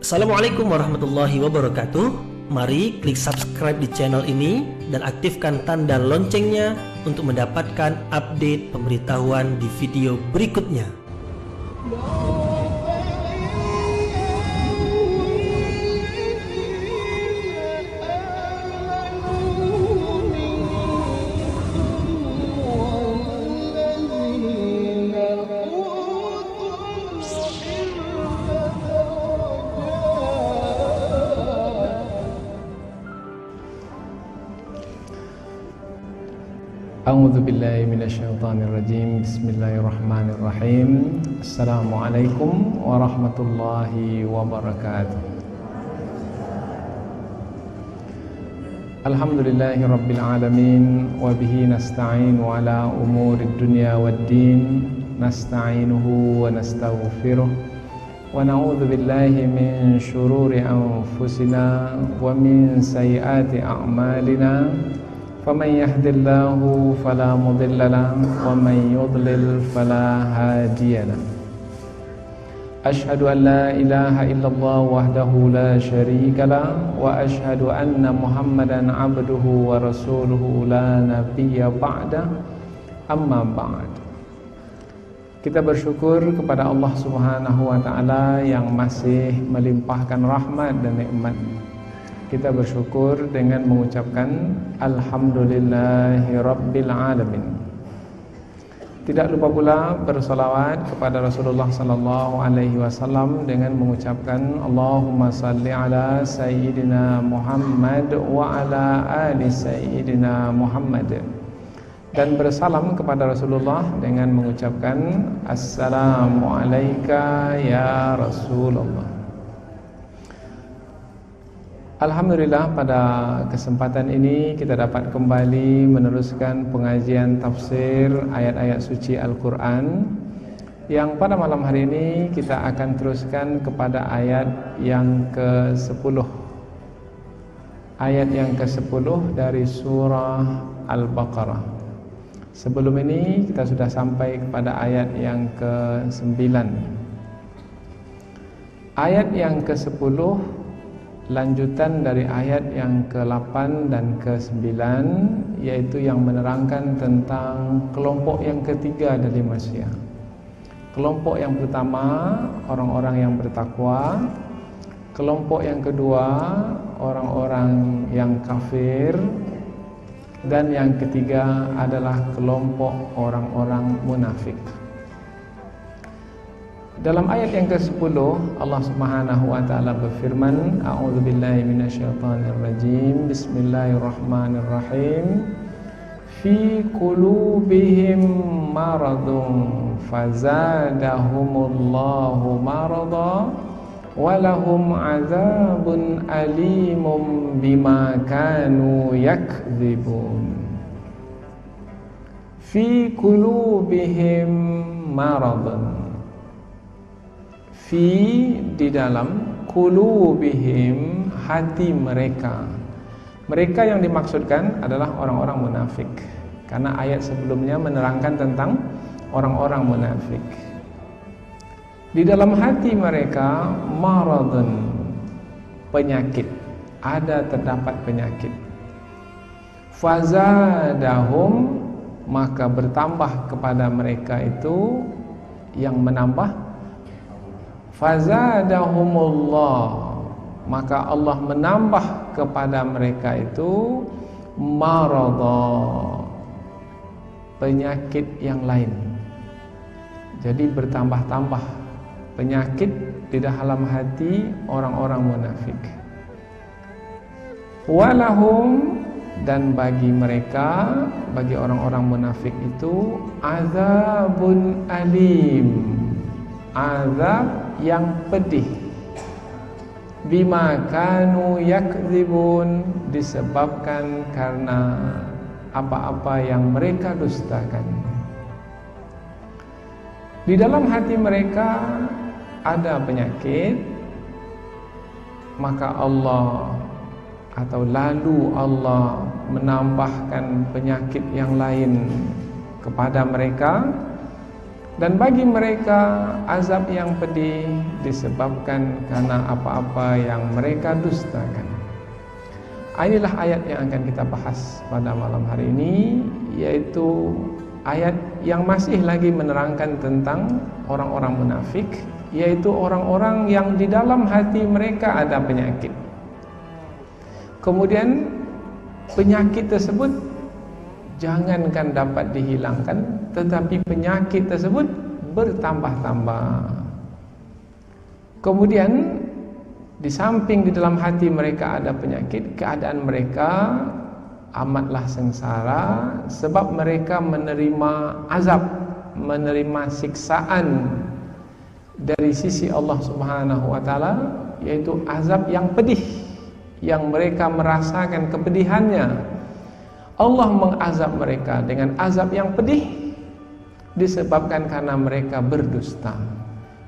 Assalamualaikum warahmatullahi wabarakatuh. Mari klik subscribe di channel ini dan aktifkan tanda loncengnya untuk mendapatkan update pemberitahuan di video berikutnya. A'udzu billahi minasyaitonir rajim. Bismillahirrahmanirrahim. Assalamualaikum warahmatullahi wabarakatuh. Alhamdulillahirabbil alamin wa bihi nasta'inu ala umurid dunya waddin. Nasta'inuhu wa nastaghfiruh wa na'udzu billahi min syururi anfusina wa min sayyiati a'malina. فمن يهد الله فلا مضل له ومن يضلل فلا هادي له أشهد أن لا إله إلا الله وحده لا شريك له وأشهد أن محمدا عبده ورسوله لا نبي بعده أما بعد. Kita bersyukur kepada Allah Subhanahu wa taala yang masih melimpahkan rahmat dan nikmat. Kita bersyukur dengan mengucapkan Alhamdulillahi Rabbil Alamin. Tidak lupa pula bersolawat kepada Rasulullah Sallallahu Alaihi Wasallam dengan mengucapkan Allahumma salli ala Sayyidina Muhammad wa ala ali Sayyidina Muhammad, dan bersalam kepada Rasulullah dengan mengucapkan Assalamu alayka ya Rasulullah. Alhamdulillah, pada kesempatan ini kita dapat kembali meneruskan pengajian tafsir ayat-ayat suci Al-Quran, yang pada malam hari ini kita akan teruskan kepada ayat yang ke-10. Ayat yang ke-10 dari surah Al-Baqarah. Sebelum ini kita sudah sampai kepada ayat yang ke-9. Ayat yang ke-10 lanjutan dari ayat yang ke-8 dan ke-9, yaitu yang menerangkan tentang kelompok yang ketiga dari manusia. Kelompok yang pertama orang-orang yang bertakwa, kelompok yang kedua orang-orang yang kafir, dan yang ketiga adalah kelompok orang-orang munafik. Dalam ayat yang ke-10 Allah Subhanahu wa taala berfirman, A'udzu billahi minasyaitonir rajim. Bismillahirrahmanirrahim. Fi qulubihim maradun fazadahumullahu marada wa lahum 'adzabun alimun bima kanu yakdzibun. Fi qulubihim maradun, fi di dalam, qulubihim hati mereka. Mereka yang dimaksudkan adalah orang-orang munafik, karena ayat sebelumnya menerangkan tentang orang-orang munafik. Di dalam hati mereka maradun, penyakit, terdapat penyakit. Fazadahum, maka bertambah kepada mereka itu yang menambah. Fazadahumullah, maka Allah menambah kepada mereka itu marada, penyakit yang lain. Jadi bertambah-tambah penyakit di dalam hati orang-orang munafik. Walahum, dan bagi mereka, bagi orang-orang munafik itu azabun alim, azab yang pedih, bima kanu yakdzibun, disebabkan karena apa-apa yang mereka dustakan. Di dalam hati mereka ada penyakit, maka Allah atau lalu Allah menambahkan penyakit yang lain kepada mereka. Dan bagi mereka azab yang pedih disebabkan karena apa-apa yang mereka dustakan. Inilah ayat yang akan kita bahas pada malam hari ini, yaitu ayat yang masih lagi menerangkan tentang orang-orang munafik, yaitu orang-orang yang di dalam hati mereka ada penyakit. Kemudian penyakit tersebut jangankan dapat dihilangkan, tetapi penyakit tersebut bertambah-tambah. Kemudian di samping di dalam hati mereka ada penyakit, keadaan mereka amatlah sengsara sebab mereka menerima azab, menerima siksaan dari sisi Allah Subhanahu wa taala, yaitu azab yang pedih, yang mereka merasakan kepedihannya. Allah mengazab mereka dengan azab yang pedih disebabkan karena mereka berdusta.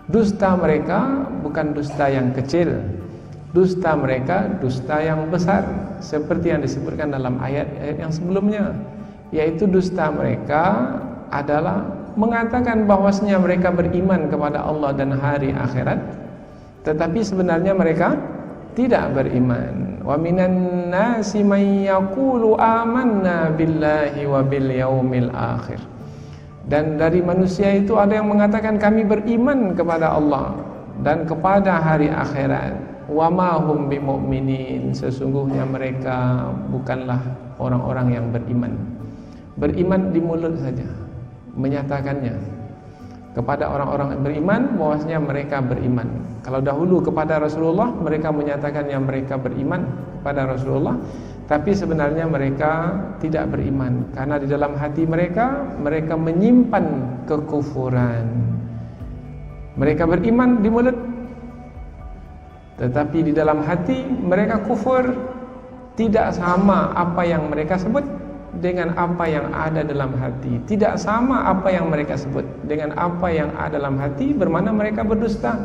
Dusta mereka bukan dusta yang kecil, dusta mereka dusta yang besar, seperti yang disebutkan dalam ayat-ayat yang sebelumnya, yaitu dusta mereka adalah mengatakan bahwasanya mereka beriman kepada Allah dan hari akhirat, tetapi sebenarnya mereka tidak beriman. Wa minan nasi may yaqulu amanna billahi wa bil yaumil akhir. Dan dari manusia itu ada yang mengatakan kami beriman kepada Allah dan kepada hari akhirat. Wa ma hum bimu'minin, sesungguhnya mereka bukanlah orang-orang yang beriman. Beriman di mulut saja, menyatakannya kepada orang-orang yang beriman bahwasanya mereka beriman. Kalau dahulu kepada Rasulullah mereka menyatakan yang mereka beriman kepada Rasulullah, tapi sebenarnya mereka tidak beriman karena di dalam hati mereka menyimpan kekufuran. Mereka beriman di mulut, tetapi di dalam hati mereka kufur. Tidak sama apa yang mereka sebut dengan apa yang ada dalam hati. Tidak sama apa yang mereka sebut dengan apa yang ada dalam hati, bermana mereka berdusta.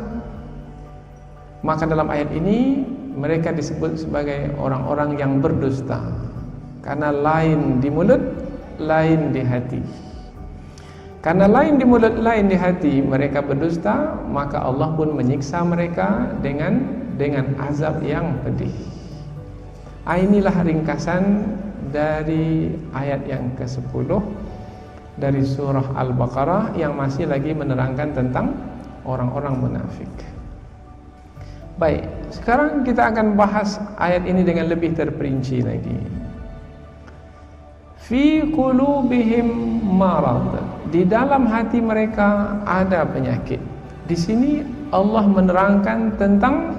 Maka dalam ayat ini mereka disebut sebagai orang-orang yang berdusta, karena lain di mulut, lain di hati. Karena lain di mulut, lain di hati mereka berdusta, maka Allah pun menyiksa mereka dengan azab yang pedih. Inilah ringkasan dari ayat yang ke-10 dari surah Al-Baqarah yang masih lagi menerangkan tentang orang-orang munafik. Baik, sekarang kita akan bahas ayat ini dengan lebih terperinci lagi. Fi qulubihim marad, di dalam hati mereka ada penyakit. Di sini Allah menerangkan tentang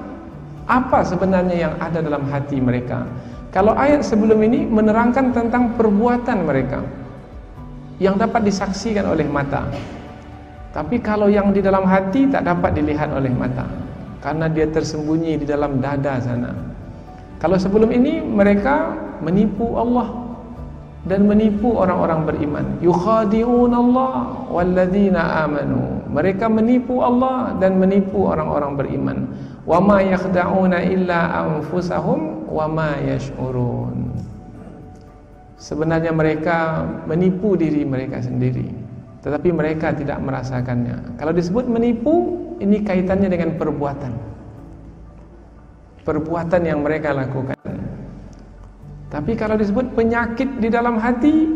apa sebenarnya yang ada dalam hati mereka. Kalau ayat sebelum ini menerangkan tentang perbuatan mereka yang dapat disaksikan oleh mata, tapi kalau yang di dalam hati tak dapat dilihat oleh mata, karena dia tersembunyi di dalam dada sana. Kalau sebelum ini mereka menipu Allah dan menipu orang-orang beriman. Yukhadi'unallah walladzina amanu. Mereka menipu Allah dan menipu orang-orang beriman. Wa ma yakhda'una illa anfusahum wa ma yash'urun. Sebenarnya mereka menipu diri mereka sendiri, tetapi mereka tidak merasakannya. Kalau disebut menipu, ini kaitannya dengan perbuatan yang mereka lakukan. Tapi kalau disebut penyakit di dalam hati,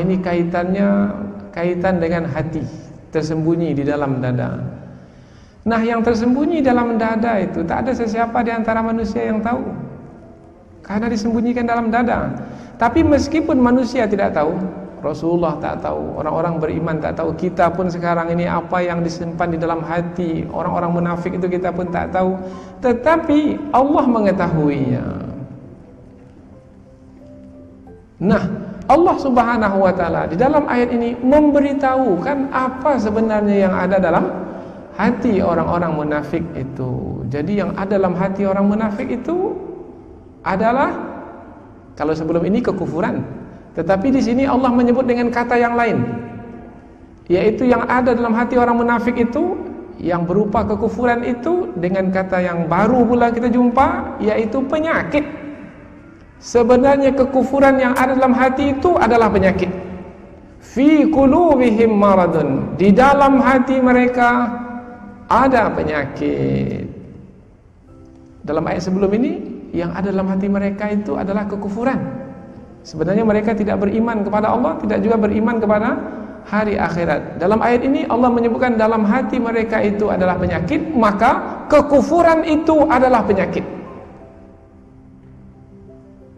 ini kaitan dengan hati, tersembunyi di dalam dada. Nah, yang tersembunyi dalam dada itu tak ada sesiapa di antara manusia yang tahu, karena disembunyikan dalam dada. Tapi meskipun manusia tidak tahu, Rasulullah tak tahu, orang-orang beriman tak tahu, kita pun sekarang ini apa yang disimpan di dalam hati orang-orang munafik itu kita pun tak tahu, tetapi Allah mengetahuinya. Nah, Allah Subhanahu wa taala di dalam ayat ini memberitahukan apa sebenarnya yang ada dalam hati orang-orang munafik itu. Jadi yang ada dalam hati orang munafik itu adalah, kalau sebelum ini kekufuran, tetapi di sini Allah menyebut dengan kata yang lain, yaitu yang ada dalam hati orang munafik itu yang berupa kekufuran itu dengan kata yang baru pula kita jumpa, yaitu penyakit. Sebenarnya kekufuran yang ada dalam hati itu adalah penyakit. fi qulubihim maradun, di dalam hati mereka ada penyakit. Dalam ayat sebelum ini, yang ada dalam hati mereka itu adalah kekufuran. Sebenarnya mereka tidak beriman kepada Allah, tidak juga beriman kepada hari akhirat. Dalam ayat ini Allah menyebutkan dalam hati mereka itu adalah penyakit, maka kekufuran itu adalah penyakit.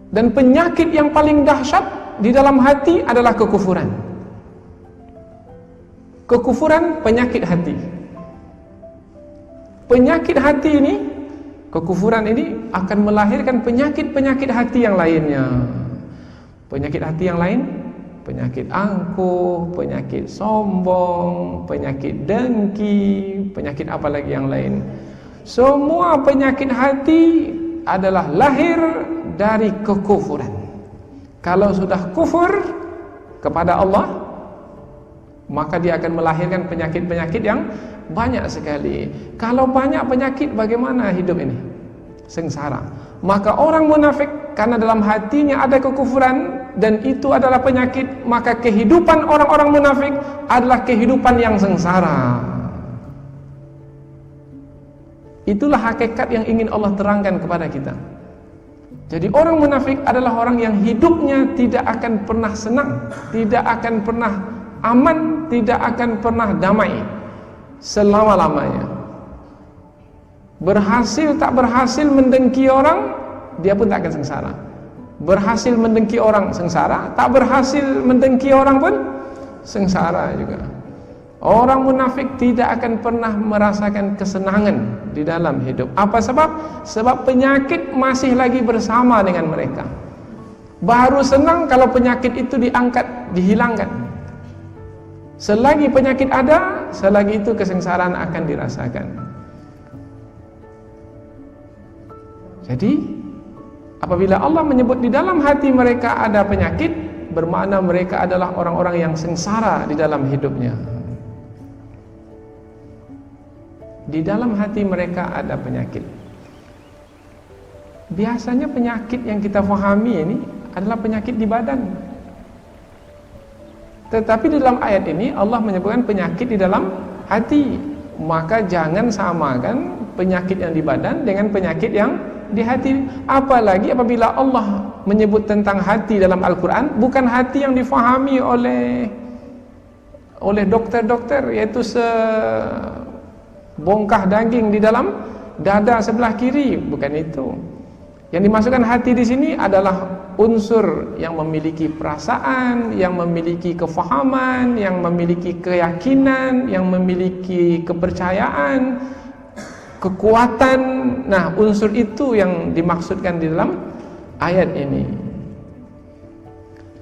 Dan penyakit yang paling dahsyat di dalam hati adalah kekufuran. Kekufuran penyakit hati. Penyakit hati ini, kekufuran ini akan melahirkan penyakit-penyakit hati yang lainnya. Penyakit hati yang lain, penyakit angkuh, penyakit sombong, penyakit dengki, penyakit apa lagi yang lain. Semua penyakit hati adalah lahir dari kekufuran. Kalau sudah kufur kepada Allah, maka dia akan melahirkan penyakit-penyakit yang banyak sekali. Kalau banyak penyakit, bagaimana hidup ini? Sengsara. Maka orang munafik, karena dalam hatinya ada kekufuran dan itu adalah penyakit, maka kehidupan orang-orang munafik adalah kehidupan yang sengsara. Itulah hakikat yang ingin Allah terangkan kepada kita. Jadi orang munafik adalah orang yang hidupnya tidak akan pernah senang, tidak akan pernah aman, tidak akan pernah damai selama-lamanya. Berhasil tak berhasil mendengki orang, dia pun tak akan sengsara. Berhasil mendengki orang sengsara, tak berhasil mendengki orang pun sengsara juga. Orang munafik tidak akan pernah merasakan kesenangan di dalam hidup. Apa sebab? Sebab penyakit masih lagi bersama dengan mereka. Baru senang kalau penyakit itu diangkat, dihilangkan. Selagi penyakit ada, selagi itu kesengsaraan akan dirasakan. Jadi, apabila Allah menyebut di dalam hati mereka ada penyakit, bermakna mereka adalah orang-orang yang sengsara di dalam hidupnya. Di dalam hati mereka ada penyakit. Biasanya penyakit yang kita fahami ini adalah penyakit di badan. Tetapi di dalam ayat ini Allah menyebutkan penyakit di dalam hati. Maka jangan samakan penyakit yang di badan dengan penyakit yang di hati. Apalagi apabila Allah menyebut tentang hati dalam Al-Quran, bukan hati yang difahami oleh dokter-dokter, yaitu bongkah daging di dalam dada sebelah kiri, bukan itu. Yang dimasukkan hati di sini adalah unsur yang memiliki perasaan, yang memiliki kefahaman, yang memiliki keyakinan, yang memiliki kepercayaan, kekuatan. Nah, unsur itu yang dimaksudkan di dalam ayat ini.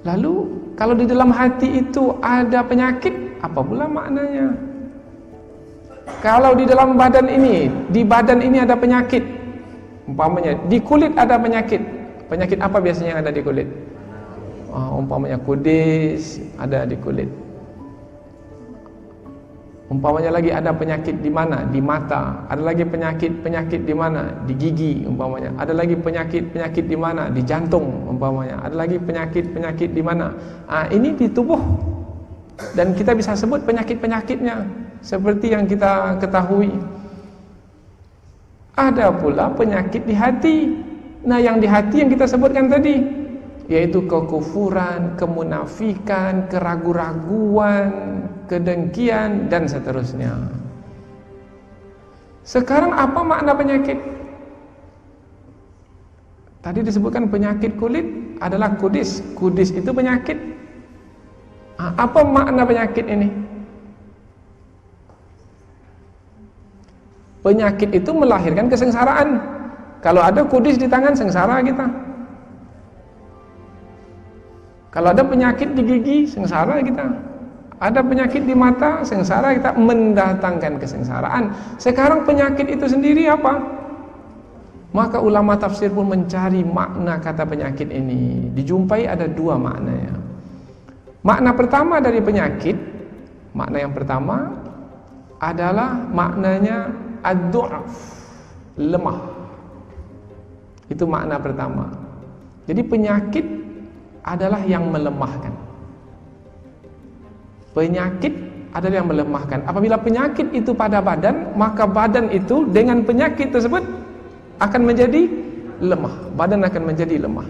Lalu, kalau di dalam hati itu ada penyakit, apa pula maknanya? Kalau di dalam badan ini, di badan ini ada penyakit, umpamanya di kulit ada penyakit. Penyakit apa biasanya yang ada di kulit? Umpamanya kudis ada di kulit. Umpamanya lagi ada penyakit di mana? Di mata. Ada lagi penyakit di mana? Di gigi umpamanya. Ada lagi penyakit di mana? Di jantung umpamanya. Ada lagi penyakit di mana? Ini di tubuh. Dan kita bisa sebut penyakit-penyakitnya seperti yang kita ketahui. Ada pula penyakit di hati. Nah, yang di hati yang kita sebutkan tadi, yaitu kekufuran, kemunafikan, keraguan-raguan, kedengkian, dan seterusnya. Sekarang apa makna penyakit? Tadi disebutkan penyakit kulit adalah kudis. Kudis itu penyakit. Apa makna penyakit ini? Penyakit itu melahirkan kesengsaraan. Kalau ada kudis di tangan, sengsara kita. Kalau ada penyakit di gigi, sengsara kita. Ada penyakit di mata, sengsara kita, mendatangkan kesengsaraan. Sekarang penyakit itu sendiri apa? Maka ulama tafsir pun mencari makna kata penyakit ini. Dijumpai ada dua maknanya. Makna pertama dari penyakit, makna yang pertama adalah maknanya ad-du'af, lemah. Itu makna pertama. Jadi penyakit adalah yang melemahkan. Penyakit adalah yang melemahkan. Apabila penyakit itu pada badan, maka badan itu dengan penyakit tersebut akan menjadi lemah. Badan akan menjadi lemah.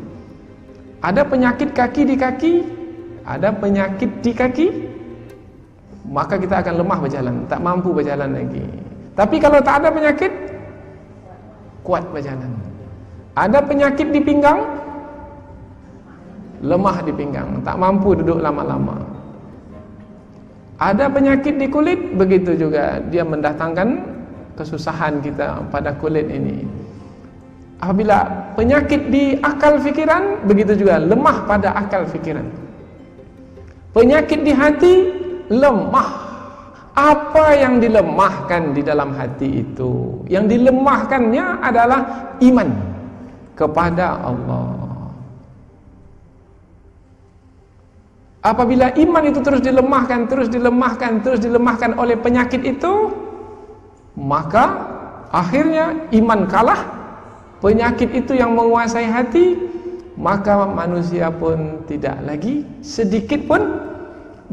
Ada penyakit kaki di kaki, ada penyakit di kaki, maka kita akan lemah berjalan, tak mampu berjalan lagi. Tapi kalau tak ada penyakit, kuat berjalan. Ada penyakit di pinggang, lemah di pinggang, tak mampu duduk lama-lama. Ada penyakit di kulit, begitu juga dia mendatangkan kesusahan kita pada kulit ini. Apabila penyakit di akal fikiran, begitu juga lemah pada akal fikiran. Penyakit di hati, lemah. Apa yang dilemahkan di dalam hati itu? Yang dilemahkannya adalah iman kepada Allah. Apabila iman itu terus dilemahkan oleh penyakit itu, maka akhirnya iman kalah, penyakit itu yang menguasai hati, maka manusia pun tidak lagi sedikit pun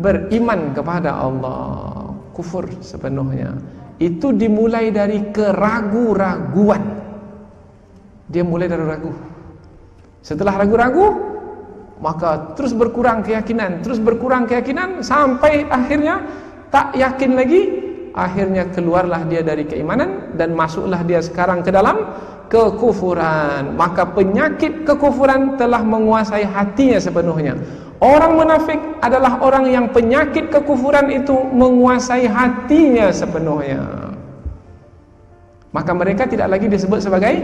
beriman kepada Allah. Kufur sepenuhnya. Itu dimulai dari keraguan-raguan. Dia mulai dari ragu. Setelah ragu-ragu, maka terus berkurang keyakinan sampai akhirnya tak yakin lagi. Akhirnya keluarlah dia dari keimanan dan masuklah dia sekarang ke dalam kekufuran. Maka penyakit kekufuran telah menguasai hatinya sepenuhnya. Orang munafik adalah orang yang penyakit kekufuran itu menguasai hatinya sepenuhnya. Maka mereka tidak lagi disebut sebagai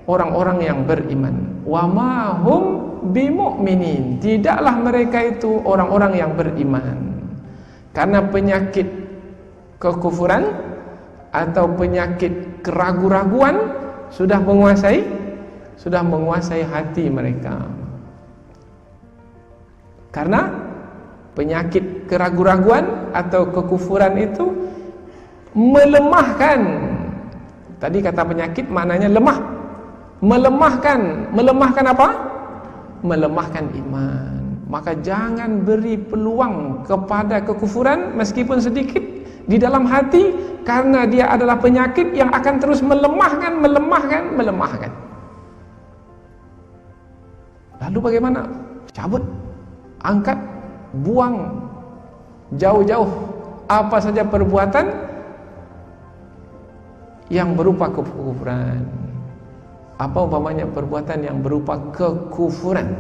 orang-orang yang beriman. Wa ma hum bimu'minin. Tidaklah mereka itu orang-orang yang beriman. Karena penyakit kekufuran atau penyakit keraguan-raguan sudah menguasai hati mereka. Karena penyakit keraguan-raguan atau kekufuran itu melemahkan. Tadi kata penyakit maknanya lemah. Melemahkan apa? Melemahkan iman. Maka jangan beri peluang kepada kekufuran meskipun sedikit di dalam hati, karena dia adalah penyakit yang akan terus melemahkan. Lalu bagaimana? Cabut, angkat, buang jauh-jauh apa saja perbuatan yang berupa kekufuran. Apa umpamanya perbuatan yang berupa kekufuran?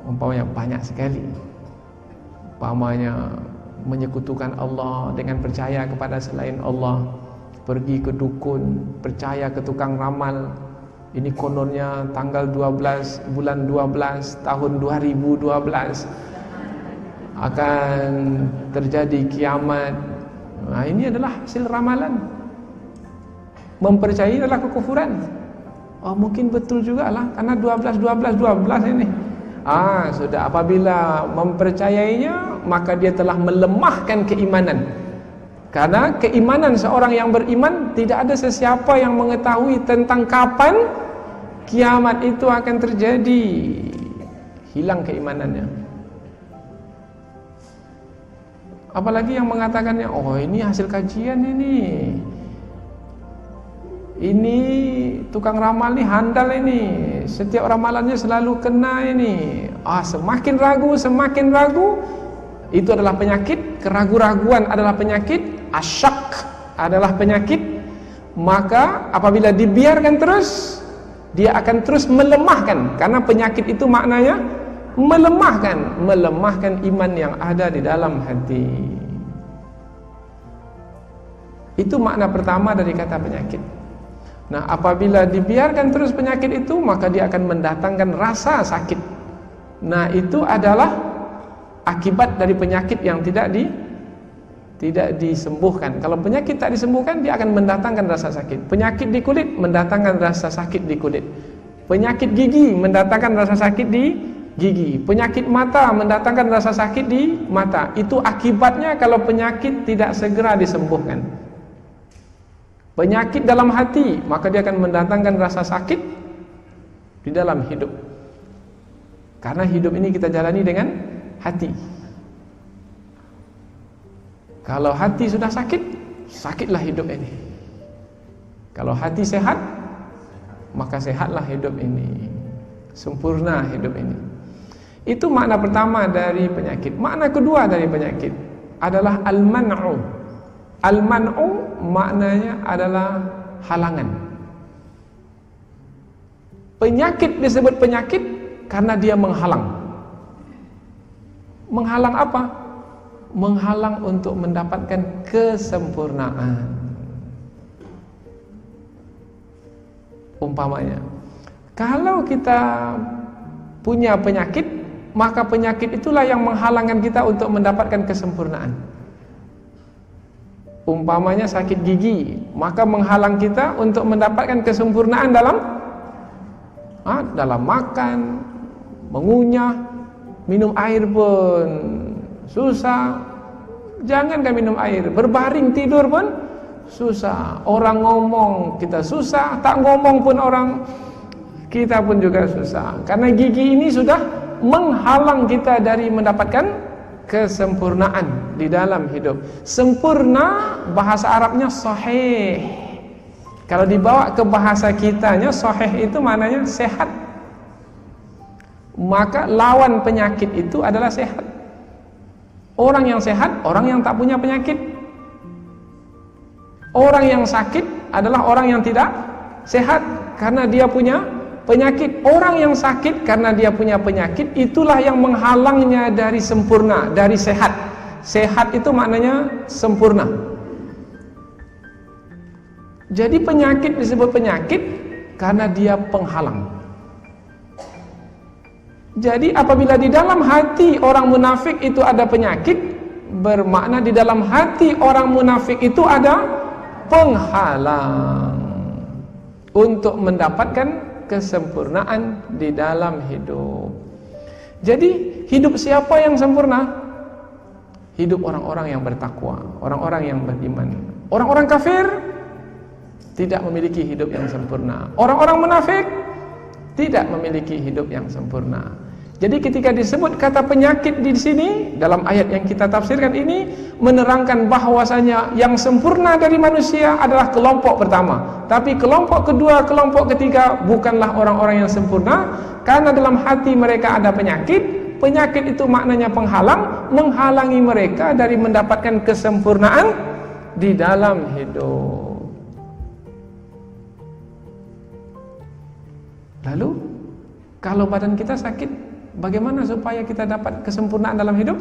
Umpamanya banyak sekali. Umpamanya menyekutukan Allah dengan percaya kepada selain Allah, pergi ke dukun, percaya ke tukang ramal. Ini kononnya tanggal 12 bulan 12 tahun 2012 akan terjadi kiamat. Nah, ini adalah hasil ramalan. Mempercayai adalah kekufuran. Oh, mungkin betul juga lah, karena 12 ini. Sudah, apabila mempercayainya, maka dia telah melemahkan keimanan. Karena keimanan seorang yang beriman, tidak ada sesiapa yang mengetahui tentang kapan kiamat itu akan terjadi. Hilang keimanannya. Apalagi yang mengatakannya, oh ini hasil kajian ini tukang ramal ini handal ini, setiap ramalannya selalu kena ini. Semakin ragu, itu adalah penyakit. Keraguan-raguan adalah penyakit. Asyak adalah penyakit. Maka apabila dibiarkan terus, dia akan terus melemahkan. Karena penyakit itu maknanya melemahkan iman yang ada di dalam hati. Itu makna pertama dari kata penyakit. Nah, apabila dibiarkan terus penyakit itu, maka dia akan mendatangkan rasa sakit. Nah, itu adalah akibat dari penyakit yang tidak disembuhkan. Kalau penyakit tak disembuhkan, dia akan mendatangkan rasa sakit. Penyakit di kulit mendatangkan rasa sakit di kulit. Penyakit gigi mendatangkan rasa sakit di gigi. Penyakit mata mendatangkan rasa sakit di mata. Itu akibatnya kalau penyakit tidak segera disembuhkan. Penyakit dalam hati, maka dia akan mendatangkan rasa sakit di dalam hidup. Karena hidup ini kita jalani dengan hati. Kalau hati sudah sakit, sakitlah hidup ini. Kalau hati sehat, maka sehatlah hidup ini. Sempurna hidup ini. Itu makna pertama dari penyakit. Makna kedua dari penyakit adalah al-man'u. Al-man'u maknanya adalah halangan. Penyakit disebut penyakit karena dia menghalang. Menghalang apa? Menghalang untuk mendapatkan kesempurnaan. Umpamanya, kalau kita punya penyakit, maka penyakit itulah yang menghalangkan kita untuk mendapatkan kesempurnaan. Umpamanya sakit gigi, maka menghalang kita untuk mendapatkan kesempurnaan dalam makan, mengunyah, minum air pun susah. Jangankan minum air, berbaring tidur pun susah. Orang ngomong kita susah, tak ngomong pun orang kita pun juga susah. Karena gigi ini sudah menghalang kita dari mendapatkan kesempurnaan di dalam hidup. Sempurna bahasa Arabnya sahih. Kalau dibawa ke bahasa kitanya, sahih itu maknanya sehat. Maka lawan penyakit itu adalah sehat. Orang yang sehat, orang yang tak punya penyakit. Orang yang sakit adalah orang yang tidak sehat karena dia punya penyakit. Orang yang sakit karena dia punya penyakit, itulah yang menghalangnya dari sempurna, dari sehat. Sehat itu maknanya sempurna. Jadi penyakit disebut penyakit karena dia penghalang. Jadi apabila di dalam hati orang munafik itu ada penyakit, bermakna di dalam hati orang munafik itu ada penghalang untuk mendapatkan kesempurnaan di dalam hidup. Jadi hidup siapa yang sempurna? Hidup orang-orang yang bertakwa, orang-orang yang beriman. Orang-orang kafir tidak memiliki hidup yang sempurna. Orang-orang munafik tidak memiliki hidup yang sempurna. Jadi ketika disebut kata penyakit di sini dalam ayat yang kita tafsirkan ini menerangkan bahwasanya yang sempurna dari manusia adalah kelompok pertama. Tapi kelompok kedua, kelompok ketiga bukanlah orang-orang yang sempurna karena dalam hati mereka ada penyakit. Penyakit itu maknanya penghalang, menghalangi mereka dari mendapatkan kesempurnaan di dalam hidup. Lalu kalau badan kita sakit, bagaimana supaya kita dapat kesempurnaan dalam hidup?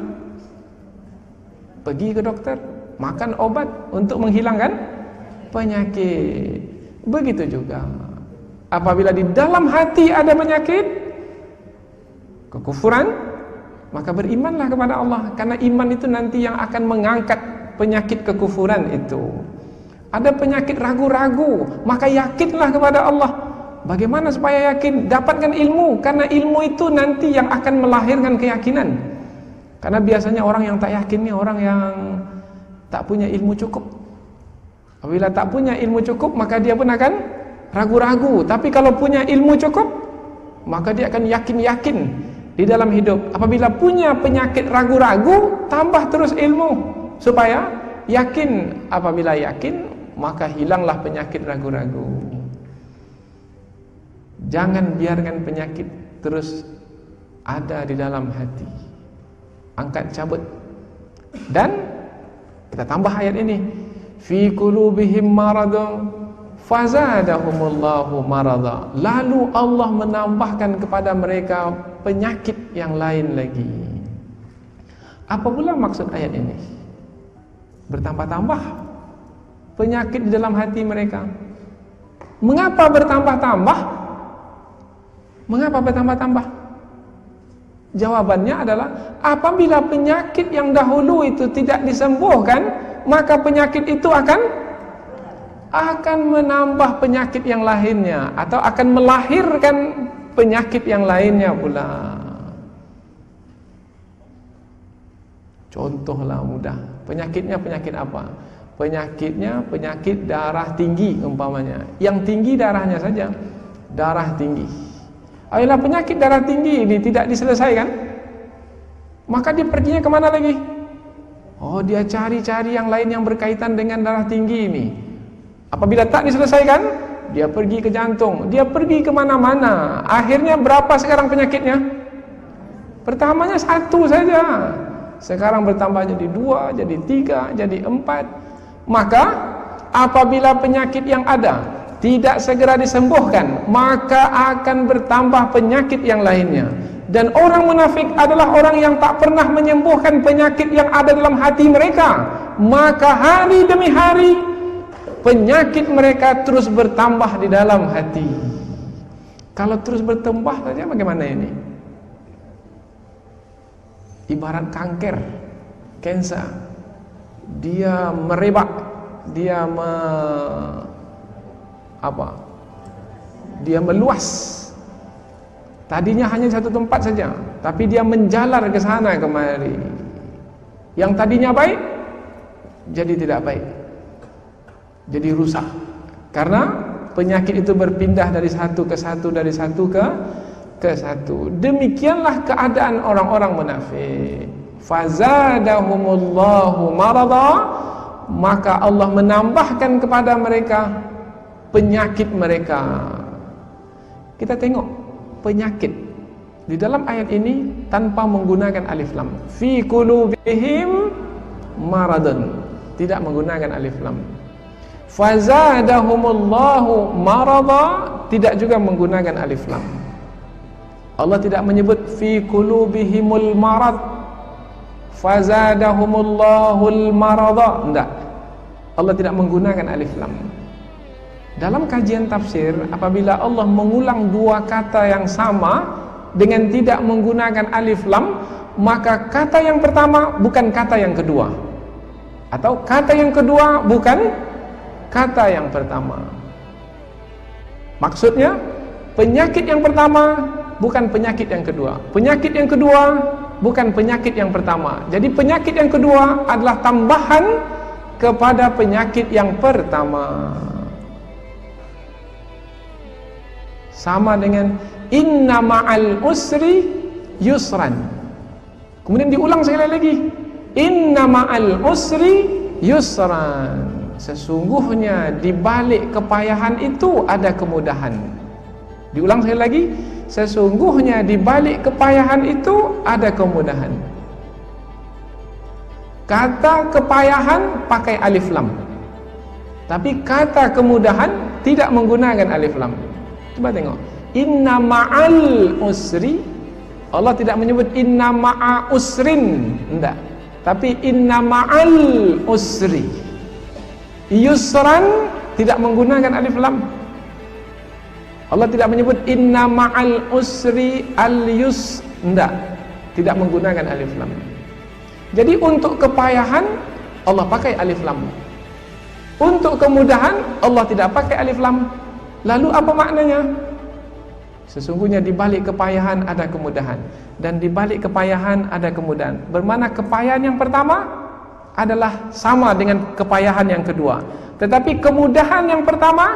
Pergi ke dokter, makan obat untuk menghilangkan penyakit. Begitu juga apabila di dalam hati ada penyakit kekufuran, maka berimanlah kepada Allah, karena iman itu nanti yang akan mengangkat penyakit kekufuran itu. Ada penyakit ragu-ragu, maka yakinlah kepada Allah. Bagaimana supaya yakin? Dapatkan ilmu, karena ilmu itu nanti yang akan melahirkan keyakinan. Karena biasanya orang yang tak yakin ini orang yang tak punya ilmu cukup. Apabila tak punya ilmu cukup, maka dia pun akan ragu-ragu. Tapi kalau punya ilmu cukup, maka dia akan yakin-yakin di dalam hidup. Apabila punya penyakit ragu-ragu, tambah terus ilmu supaya yakin. Apabila yakin, maka hilanglah penyakit ragu-ragu. Jangan biarkan penyakit terus ada di dalam hati. Angkat, cabut. Dan kita tambah ayat ini, fi qulubihim maradun fazadahumullahu marada. Lalu Allah menambahkan kepada mereka penyakit yang lain lagi. Apa pula maksud ayat ini? Bertambah-tambah penyakit di dalam hati mereka. Mengapa bertambah-tambah? Mengapa bertambah-tambah? Jawabannya adalah apabila penyakit yang dahulu itu tidak disembuhkan, maka penyakit itu akan menambah penyakit yang lainnya, atau akan melahirkan penyakit yang lainnya pula. Contohlah mudah. Penyakitnya penyakit apa? Penyakitnya penyakit darah tinggi umpamanya. Yang tinggi darahnya saja, darah tinggi. Apabila penyakit darah tinggi ini tidak diselesaikan, maka dia perginya kemana lagi? Oh, dia cari-cari yang lain yang berkaitan dengan darah tinggi ini. Apabila tak diselesaikan, dia pergi ke jantung, dia pergi ke mana-mana. Akhirnya berapa sekarang penyakitnya? Pertamanya 1 saja, sekarang bertambah jadi 2, jadi 3, jadi 4. Maka apabila penyakit yang ada tidak segera disembuhkan, maka akan bertambah penyakit yang lainnya. Dan orang munafik adalah orang yang tak pernah menyembuhkan penyakit yang ada dalam hati mereka. Maka hari demi hari penyakit mereka terus bertambah di dalam hati. Kalau terus bertambah saja bagaimana ini? Ibarat kanker, kanker. Dia merebak, dia dia meluas. Tadinya hanya satu tempat saja, tapi dia menjalar ke sana kemari. Yang tadinya baik jadi tidak baik, jadi rusak. Karena penyakit itu berpindah dari satu ke satu, dari satu ke satu. Demikianlah keadaan orang-orang munafik. Fazadahumullahu marada, maka Allah menambahkan kepada mereka penyakit mereka. Kita tengok penyakit di dalam ayat ini tanpa menggunakan alif lam. Fi qulubihim maradun, tidak menggunakan alif lam. Fazadahumullahu marada, tidak juga menggunakan alif lam. Allah tidak menyebut fi qulubihimul marad, fazadahumullahul marada, tidak. Allah tidak menggunakan alif lam. Dalam kajian tafsir, apabila Allah mengulang 2 kata yang sama dengan tidak menggunakan alif lam, maka kata yang pertama bukan kata yang kedua, atau kata yang kedua bukan kata yang pertama. Maksudnya, penyakit yang pertama bukan penyakit yang kedua, penyakit yang kedua bukan penyakit yang pertama. Jadi penyakit yang kedua adalah tambahan kepada penyakit yang pertama. Sama dengan inna ma'al usri yusran. Kemudian diulang sekali lagi, inna ma'al usri yusran. Sesungguhnya di balik kepayahan itu ada kemudahan. Diulang sekali lagi, sesungguhnya di balik kepayahan itu ada kemudahan. Kata kepayahan pakai alif lam, tapi kata kemudahan tidak menggunakan alif lam. Coba tengok, inna ma'al usri, Allah tidak menyebut inna ma'a usrin, tidak, tapi inna ma'al usri. Yusran tidak menggunakan alif lam. Allah tidak menyebut inna ma'al usri al-yus, tidak menggunakan alif lam. Jadi untuk kepayahan Allah pakai alif lam, untuk kemudahan Allah tidak pakai alif lam. Lalu apa maknanya? Sesungguhnya di balik kepayahan ada kemudahan, dan di balik kepayahan ada kemudahan. Bermakna kepayahan yang pertama adalah sama dengan kepayahan yang kedua, tetapi kemudahan yang pertama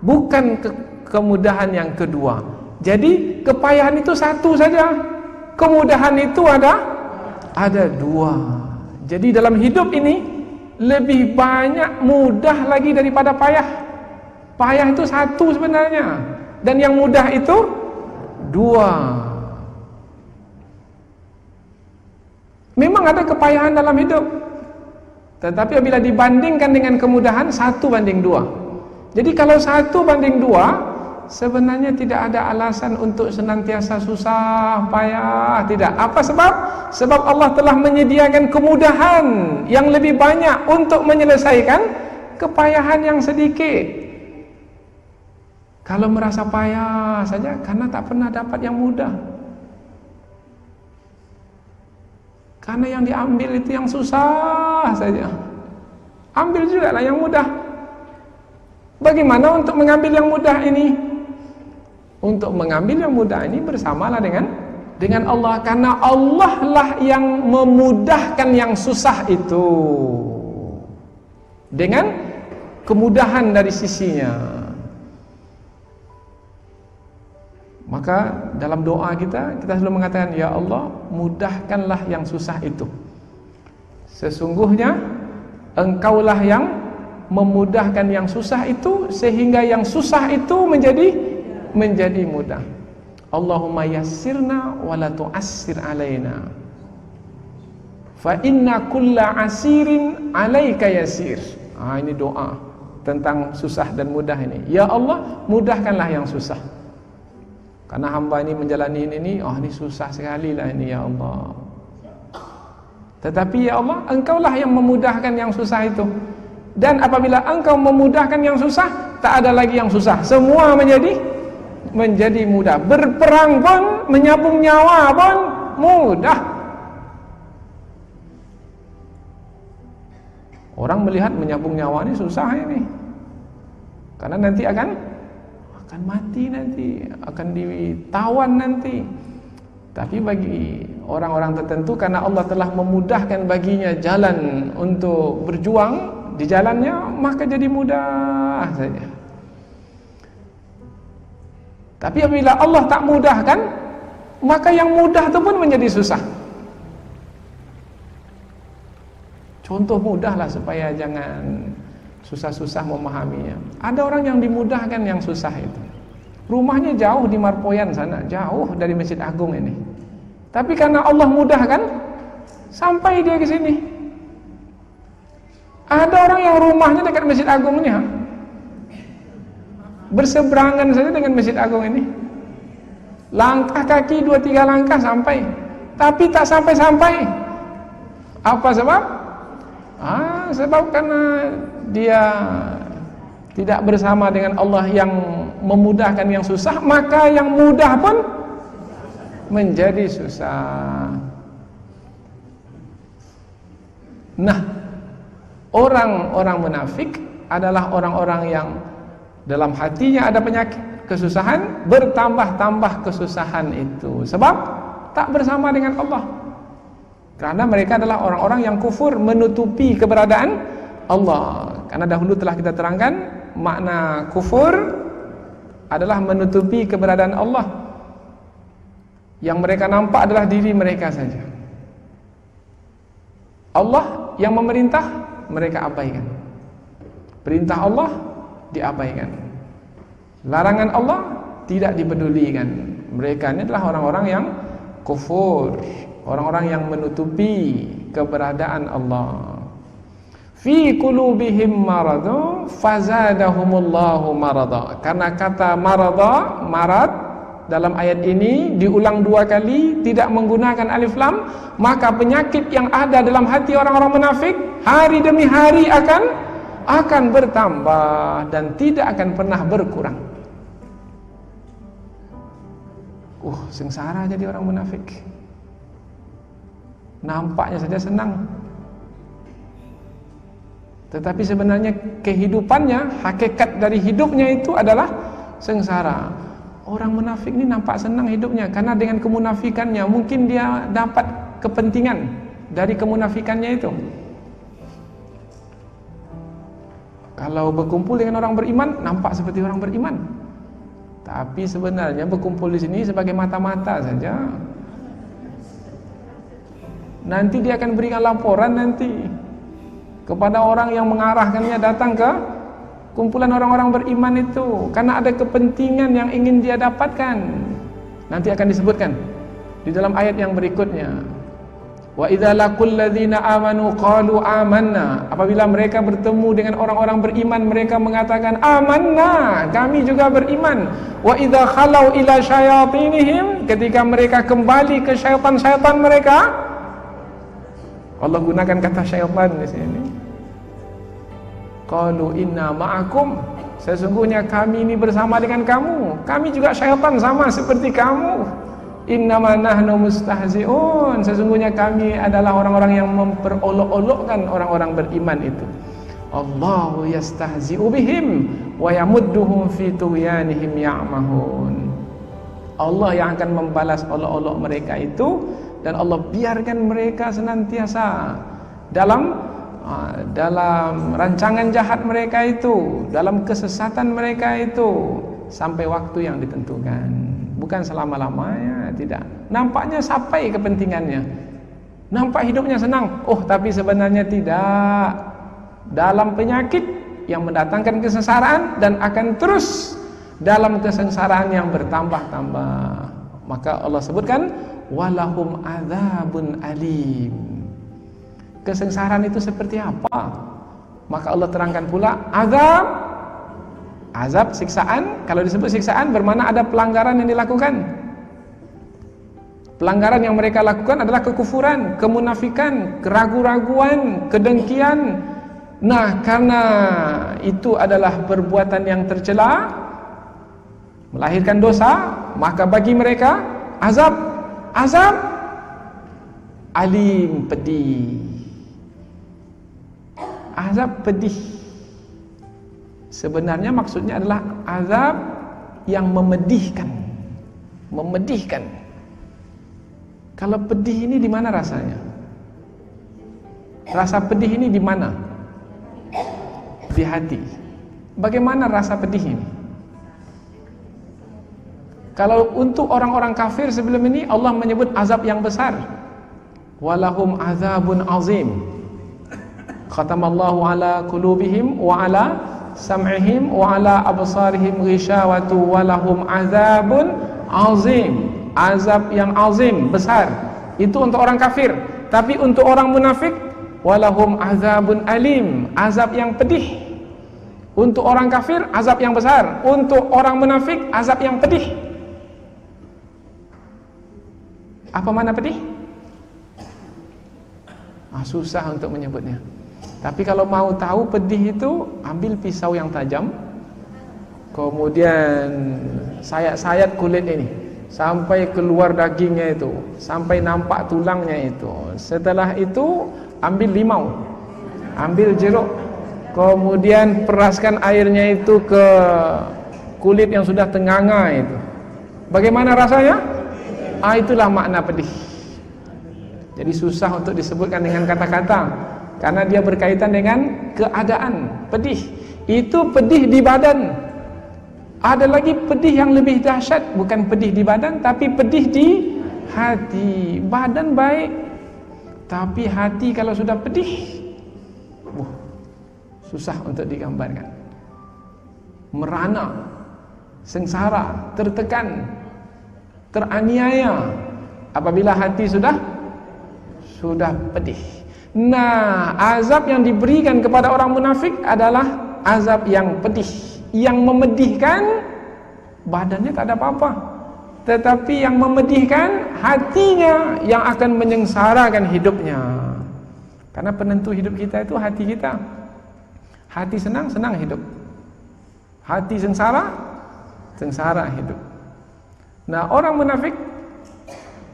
bukan kemudahan yang kedua. Jadi kepayahan itu satu saja, kemudahan itu ada 2. Jadi dalam hidup ini lebih banyak mudah lagi daripada payah. Payah itu 1 sebenarnya, dan yang mudah itu 2. Memang ada kepayahan dalam hidup, tetapi apabila dibandingkan dengan kemudahan 1:2. Jadi kalau 1:2, sebenarnya tidak ada alasan untuk senantiasa susah, payah, tidak. Apa sebab? Sebab Allah telah menyediakan kemudahan yang lebih banyak untuk menyelesaikan kepayahan yang sedikit. Kalau merasa payah saja karena tak pernah dapat yang mudah, karena yang diambil itu yang susah saja, ambil juga lah yang mudah. Bagaimana untuk mengambil yang mudah ini? Untuk mengambil yang mudah ini bersamalah dengan Allah, karena Allah lah yang memudahkan yang susah itu dengan kemudahan dari sisinya. Maka dalam doa kita selalu mengatakan, ya Allah, mudahkanlah yang susah itu. Sesungguhnya engkaulah yang memudahkan yang susah itu, sehingga yang susah itu menjadi mudah. Allahumma yassirna wa la tu'assir alaina, fa inna kulla asirin alaika yasir. Ini doa tentang susah dan mudah ini. Ya Allah, mudahkanlah yang susah, karena hamba ini menjalani ini susah sekali lah ini ya Allah. Tetapi ya Allah, engkaulah yang memudahkan yang susah itu. Dan apabila engkau memudahkan yang susah, tak ada lagi yang susah, semua menjadi mudah. Berperang pun, menyambung nyawa pun mudah. Orang melihat menyambung nyawa ini susah ini, karena nanti akan mati, nanti akan ditawan nanti. Tapi bagi orang-orang tertentu, karena Allah telah memudahkan baginya jalan untuk berjuang di jalannya, maka jadi mudah saja. Tapi apabila Allah tak mudahkan, maka yang mudah itu pun menjadi susah. Contoh mudah lah, supaya jangan susah-susah memahaminya. Ada orang yang dimudahkan yang susah itu, rumahnya jauh di Marpoyan sana, jauh dari Masjid Agung ini. Tapi karena Allah mudahkan, sampai dia ke sini. Ada orang yang rumahnya dekat Masjid Agung ini, berseberangan saja dengan Masjid Agung ini, langkah kaki 2-3 langkah sampai, tapi tak sampai-sampai. Apa sebab? Sebab karena dia tidak bersama dengan Allah yang memudahkan yang susah, maka yang mudah pun menjadi susah. Nah, orang-orang munafik adalah orang-orang yang dalam hatinya ada penyakit kesusahan, bertambah-tambah kesusahan itu sebab tak bersama dengan Allah. Karena mereka adalah orang-orang yang kufur, menutupi keberadaan Allah. Karena dahulu telah kita terangkan, makna kufur adalah menutupi keberadaan Allah. Yang mereka nampak adalah diri mereka saja. Allah yang memerintah, mereka abaikan. Perintah Allah diabaikan. Larangan Allah tidak dipedulikan. Mereka ini adalah orang-orang yang kufur, orang-orang yang menutupi keberadaan Allah. Fi qulubihim maradun fazadahumullahu marada. Karena kata marada, marad dalam ayat ini diulang 2 kali, tidak menggunakan alif lam, maka penyakit yang ada dalam hati orang-orang munafik hari demi hari akan bertambah dan tidak akan pernah berkurang. Sengsara jadi orang munafik. Nampaknya saja senang, tetapi sebenarnya kehidupannya, hakikat dari hidupnya itu adalah sengsara. Orang munafik ini nampak senang hidupnya, karena dengan kemunafikannya mungkin dia dapat kepentingan dari kemunafikannya itu. Kalau berkumpul dengan orang beriman, nampak seperti orang beriman, tapi sebenarnya berkumpul di sini sebagai mata-mata saja. Nanti dia akan berikan laporan nanti kepada orang yang mengarahkannya datang ke kumpulan orang-orang beriman itu, karena ada kepentingan yang ingin dia dapatkan. Nanti akan disebutkan di dalam ayat yang berikutnya. Wa idza laqul ladzina amanu qalu amanna. Apabila mereka bertemu dengan orang-orang beriman, mereka mengatakan amanna, kami juga beriman. Wa idza khalau ila syayatinihim, ketika mereka kembali ke syaitan-syaitan mereka, Allah gunakan kata syaitan di sini. Qalu inna ma'akum, sesungguhnya kami ini bersama dengan kamu, kami juga syaitan sama seperti kamu. Innama nahnu mustahzi'un, sesungguhnya kami adalah orang-orang yang memperolok-olokkan orang-orang beriman itu. Allahu yastahzi'u bihim wa yamudduhum fi tughyanihim ya'mahun. Allah yang akan membalas olok-olok mereka itu, dan Allah biarkan mereka senantiasa dalam rancangan jahat mereka itu, dalam kesesatan mereka itu, sampai waktu yang ditentukan. Bukan selama-lamanya, tidak. Nampaknya sampai kepentingannya, Nampak hidupnya senang, oh tapi sebenarnya tidak. Dalam penyakit yang mendatangkan kesengsaraan dan akan terus dalam kesengsaraan yang bertambah-tambah. Maka Allah sebutkan walahum adzabun alim. Kesengsaraan itu seperti apa? Maka Allah terangkan pula azab siksaan. Kalau disebut siksaan bermakna ada pelanggaran yang dilakukan. Pelanggaran yang mereka lakukan adalah kekufuran, kemunafikan, keraguan-raguan, kedengkian. Nah, karena itu adalah perbuatan yang tercela, melahirkan dosa, maka bagi mereka azab alim, pedih. Azab pedih. Sebenarnya maksudnya adalah azab yang memedihkan. Kalau pedih ini di mana rasanya? Rasa pedih ini di mana? Di hati. Bagaimana rasa pedih ini? Kalau untuk orang-orang kafir sebelum ini Allah menyebut azab yang besar. Walahum azabun azim. Khatamallahu ala qulubihim wa ala sam'ihim wa ala absarihim ghishawatu walahum azabun azim. Azab yang azim, besar. Itu untuk orang kafir. Tapi untuk orang munafik, walahum azabun alim, azab yang pedih. Untuk orang kafir, azab yang besar. Untuk orang munafik, azab yang pedih. Apa makna pedih? Susah untuk menyebutnya. Tapi kalau mau tahu pedih itu, ambil pisau yang tajam, kemudian sayat-sayat kulit ini sampai keluar dagingnya itu, sampai nampak tulangnya itu. Setelah itu ambil limau, ambil jeruk, kemudian peraskan airnya itu ke kulit yang sudah tenganga itu. Bagaimana rasanya? Itulah makna pedih. Jadi susah untuk disebutkan dengan kata-kata, karena dia berkaitan dengan keadaan. Pedih itu pedih di badan. Ada lagi pedih yang lebih dahsyat, bukan pedih di badan, tapi pedih di hati. Badan baik, tapi hati kalau sudah pedih, susah untuk digambarkan. Merana, sengsara, tertekan, teraniaya apabila hati sudah pedih. Nah, azab yang diberikan kepada orang munafik adalah azab yang pedih, yang memedihkan. Badannya tak ada apa-apa, tetapi yang memedihkan hatinya, yang akan menyengsarakan hidupnya. Karena penentu hidup kita itu hati kita. Hati senang, senang hidup. Hati sengsara, sengsara hidup. Nah, orang munafik,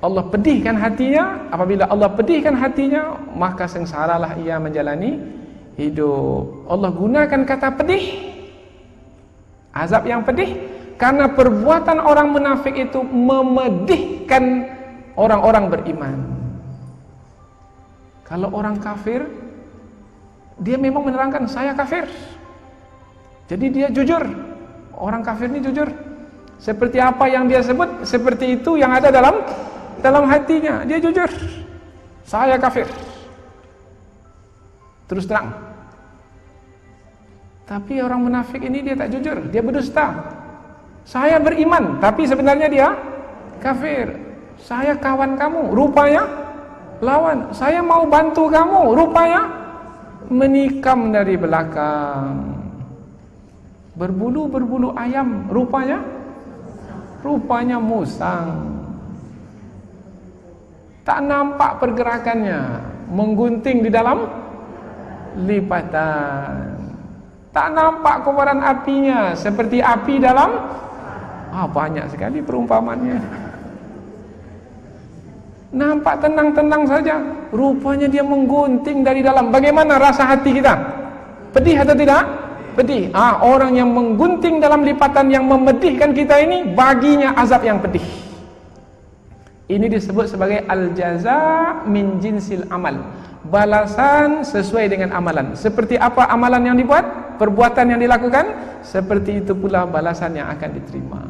Allah pedihkan hatinya. Apabila Allah pedihkan hatinya, maka sengsaralah ia menjalani hidup. Allah gunakan kata pedih, azab yang pedih, karena perbuatan orang munafik itu memedihkan orang-orang beriman. Kalau orang kafir, dia memang menerangkan saya kafir, jadi dia jujur. Orang kafir ini jujur. Seperti apa yang dia sebut, seperti itu yang ada dalam hatinya. Dia jujur, saya kafir, terus terang. Tapi orang munafik ini dia tak jujur, dia berdusta. Saya beriman, tapi sebenarnya dia kafir. Saya kawan kamu, rupanya lawan. Saya mau bantu kamu, rupanya menikam dari belakang. Berbulu ayam, rupanya musang. Tak nampak pergerakannya, menggunting di dalam lipatan. Tak nampak kobaran apinya, seperti api dalam banyak sekali perumpamannya. Nampak tenang-tenang saja, rupanya dia menggunting dari dalam. Bagaimana rasa hati kita? Pedih atau tidak? Pedih. Orang yang menggunting dalam lipatan yang memedihkan kita ini, baginya azab yang pedih. Ini disebut sebagai al-jaza min jinsil amal. Balasan sesuai dengan amalan. Seperti apa amalan yang dibuat, perbuatan yang dilakukan, seperti itu pula balasan yang akan diterima.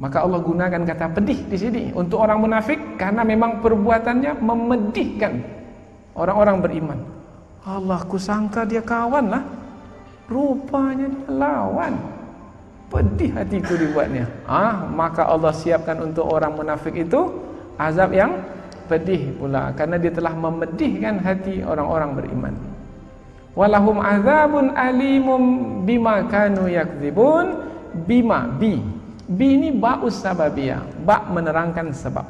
Maka Allah gunakan kata pedih di sini untuk orang munafik karena memang perbuatannya memedihkan orang-orang beriman. Allah, kusangka dia kawan lah, rupanya dia lawan. Pedih hatiku dibuatnya. Maka Allah siapkan untuk orang munafik itu azab yang pedih pula karena dia telah memedihkan hati orang-orang beriman. Walahum azabun alimum bima kanu yakdzibun. Bima, bi ini ba'us sababiyah, ba' menerangkan sebab.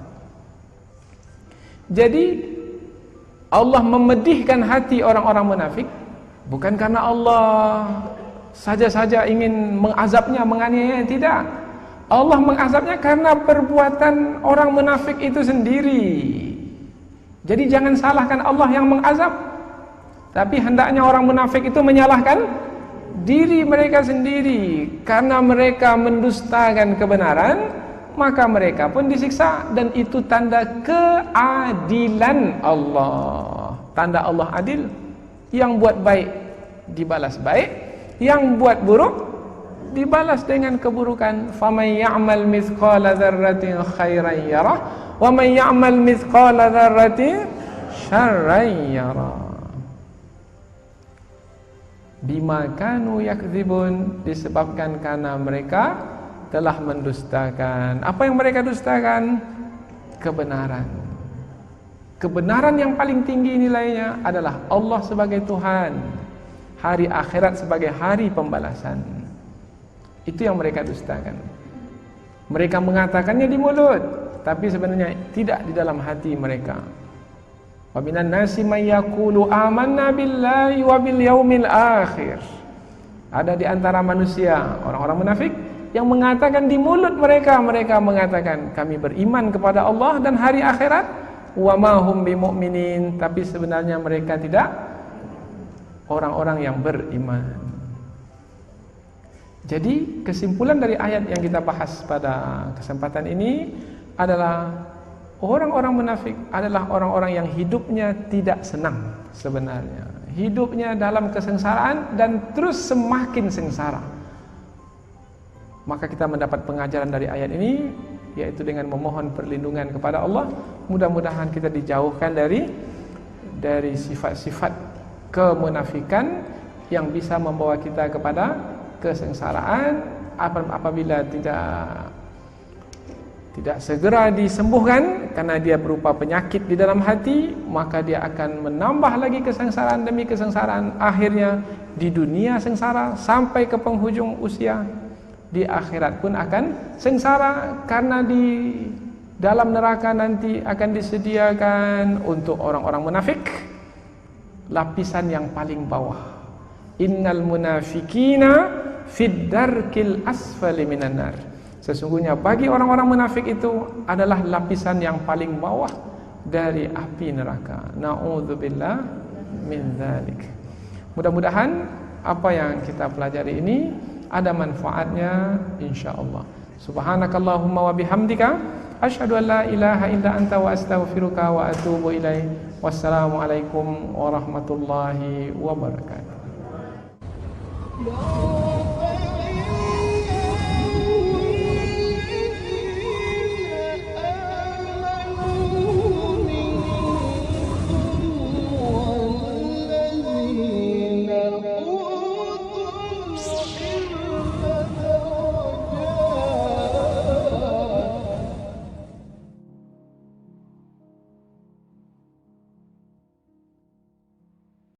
Jadi Allah memedihkan hati orang-orang munafik bukan karena Allah saja-saja ingin mengazabnya, menganiaya, tidak. Allah mengazabnya karena perbuatan orang munafik itu sendiri. Jadi jangan salahkan Allah yang mengazab, tapi hendaknya orang munafik itu menyalahkan diri mereka sendiri. Karena mereka mendustakan kebenaran, maka mereka pun disiksa. Dan itu tanda keadilan Allah. Tanda Allah adil. Yang buat baik dibalas baik, yang buat buruk dibalas dengan keburukan. Faman ya'mal mithqala dzarratin khairan yarah, wa man ya'mal mithqala dzarratin syarran yarah. Bima kanu yakdzibun, disebabkan karena mereka telah mendustakan. Apa yang mereka dustakan? Kebenaran. Kebenaran yang paling tinggi nilainya adalah Allah sebagai Tuhan, hari akhirat sebagai hari pembalasan. Itu yang mereka dustakan. Mereka mengatakannya di mulut, tapi sebenarnya tidak di dalam hati mereka. Wa minan nasi may yaqulu amanna billahi wa bil yaumil akhir. Ada di antara manusia orang-orang munafik yang mengatakan di mulut mereka mengatakan kami beriman kepada Allah dan hari akhirat, wa ma hum bimu'minin, tapi sebenarnya mereka tidak orang-orang yang beriman. Jadi kesimpulan dari ayat yang kita bahas pada kesempatan ini adalah orang-orang munafik adalah orang-orang yang hidupnya tidak senang sebenarnya. Hidupnya dalam kesengsaraan dan terus semakin sengsara. Maka kita mendapat pengajaran dari ayat ini, yaitu dengan memohon perlindungan kepada Allah. Mudah-mudahan kita dijauhkan dari sifat-sifat kemunafikan yang bisa membawa kita kepada kesengsaraan apabila tidak segera disembuhkan karena dia berupa penyakit di dalam hati, maka dia akan menambah lagi kesengsaraan demi kesengsaraan. Akhirnya di dunia sengsara sampai ke penghujung usia, di akhirat pun akan sengsara karena di dalam neraka nanti akan disediakan untuk orang-orang munafik lapisan yang paling bawah. Innal munafikina fid darkil asfali minan nar. Sesungguhnya bagi orang-orang munafik itu adalah lapisan yang paling bawah dari api neraka. Na'udzubillah min dzalik. Mudah-mudahan apa yang kita pelajari ini ada manfaatnya insyaallah. Subhanakallahumma wa bihamdika asyhadu an la ilaha illa anta wa astaghfiruka wa atubu ilaik. Wassalamualaikum warahmatullahi wabarakatuh.